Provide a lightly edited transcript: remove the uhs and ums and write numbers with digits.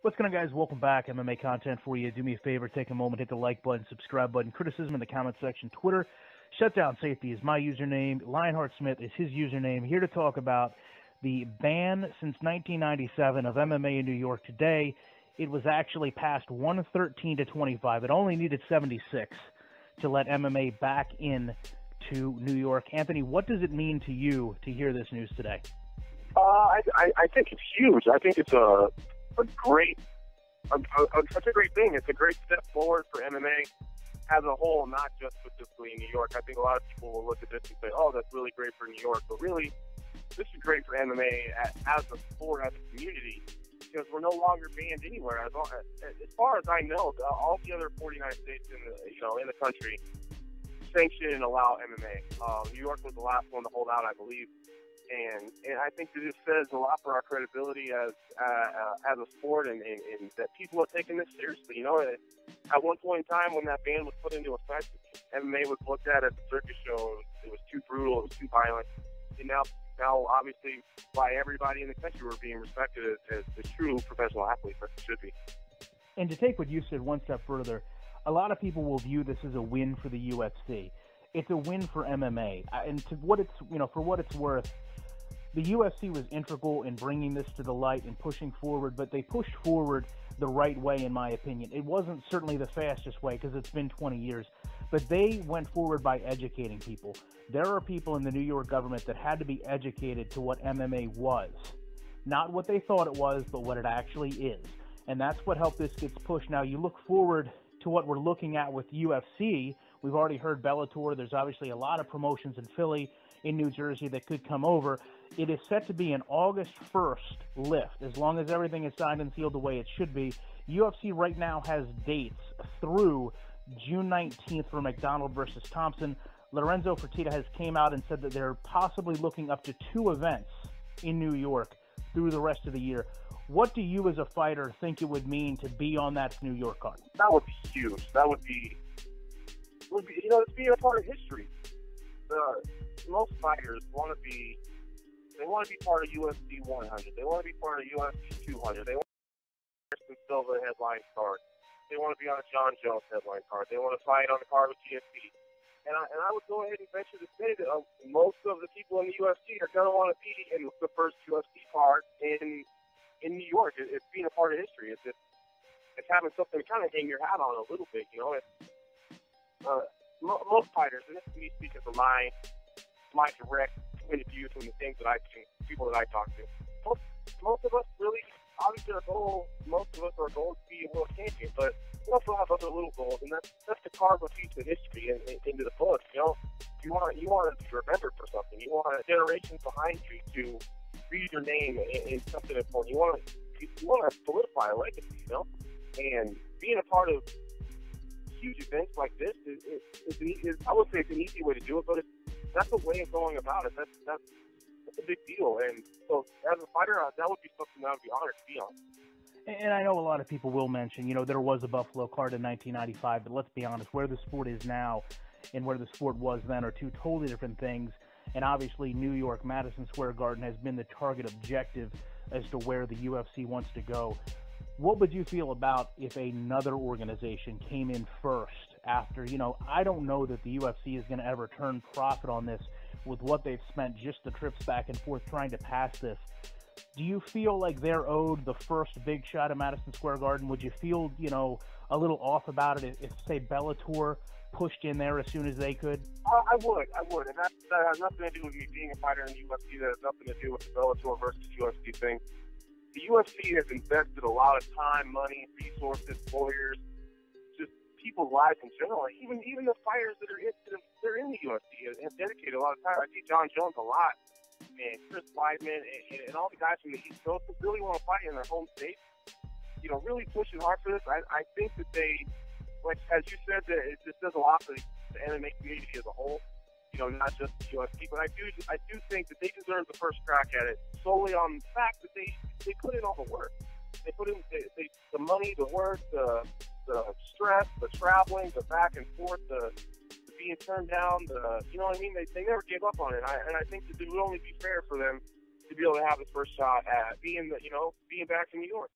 What's going on, guys? Welcome back. MMA content for you. Do me a favor, take a moment, hit the like button, subscribe button, criticism in the comment section, Twitter. Shutdown Safety is my username. Lionheart Smith is his username. Here to talk about the ban since 1997 of MMA in New York. Today, it was actually passed 113 to 25. It only needed 76 to let MMA back in to New York. Anthony, what does it mean to you to hear this news today? I think it's huge. I think it's a great, such a great thing. It's a great step forward for MMA as a whole, not just specifically in New York. I think a lot of people will look at this and say, "Oh, that's really great for New York," but really, this is great for MMA as a sport, as a community, because we're no longer banned anywhere. As far as I know, all the other 49 states in the country sanction and allow MMA. New York was the last one to hold out, I believe. And I think that it says a lot for our credibility as a sport, and that people are taking this seriously. You know, at one point in time when that ban was put into effect, MMA was looked at as a circus show. It was too brutal, it was too violent. And now obviously, by everybody in the country, we're being respected as the true professional athletes that it should be. And to take what you said one step further, a lot of people will view this as a win for the UFC. It's a win for MMA, and for what it's worth, the UFC was integral in bringing this to the light and pushing forward, but they pushed forward the right way, in my opinion. It wasn't certainly the fastest way because it's been 20 years, but they went forward by educating people. There are people in the New York government that had to be educated to what MMA was. Not what they thought it was, but what it actually is. And that's what helped this get pushed. Now, you look forward to what we're looking at with UFC. We've already heard Bellator. There's obviously a lot of promotions in Philly, in New Jersey that could come over. It is set to be an August 1st lift, as long as everything is signed and sealed the way it should be. UFC right now has dates through June 19th for McDonald versus Thompson. Lorenzo Fertitta has came out and said that they're possibly looking up to 2 events in New York through the rest of the year. What do you as a fighter think it would mean to be on that New York card? That would be huge. That would be it's being a part of history. Most fighters want to be part of UFC 100. They want to be part of UFC 200. They want to be on Anderson Silva headline card. They want to be on a John Jones headline card. They want to fight on the card with GSP. And I would go ahead and venture to say that most of the people in the UFC are going to want to be in the first UFC card in New York. It's being a part of history. It's having something to kind of hang your hat on a little bit. You know, most fighters, and this is me speaking from my direct point of view from the things that I see, people that I talk to. Most of us really, obviously most of us are goals to be a world champion, but we also have other little goals, and that's to carve a piece of history into the book. You know, you want to be remembered for something. You want generations behind you to read your name in something important. You want to solidify a legacy, you know, and being a part of huge events like this is I would say it's an easy way to do it, but that's a way of going about it. That's a big deal. And so as a fighter, that would be something I would be honored to be on. And I know a lot of people will mention, there was a Buffalo card in 1995, but let's be honest, where the sport is now and where the sport was then are two totally different things. And obviously New York, Madison Square Garden has been the target objective as to where the UFC wants to go. What would you feel about if another organization came in first after, I don't know that the UFC is going to ever turn profit on this with what they've spent just the trips back and forth trying to pass this. Do you feel like they're owed the first big shot at Madison Square Garden? Would you feel, a little off about it if say, Bellator pushed in there as soon as they could? I would. And that has nothing to do with me being a fighter in the UFC. That has nothing to do with the Bellator versus UFC thing. The UFC has invested a lot of time, money, resources, lawyers, just people's lives in general. Even the fighters that are in the UFC have dedicated a lot of time. I see John Jones a lot, and Chris Weidman, and all the guys from the East Coast that really want to fight in their home state. Really pushing hard for this. I think that they, like as you said, that it just does a lot for the MMA community as a whole. Not just the UFC, but I do think that they deserve the first crack at it solely on the fact that they put in all the work. They put in the money, the work, the stress, the traveling, the back and forth, the being turned down, you know what I mean? They never gave up on it. And I think that it would only be fair for them to be able to have the first shot at being back in New York.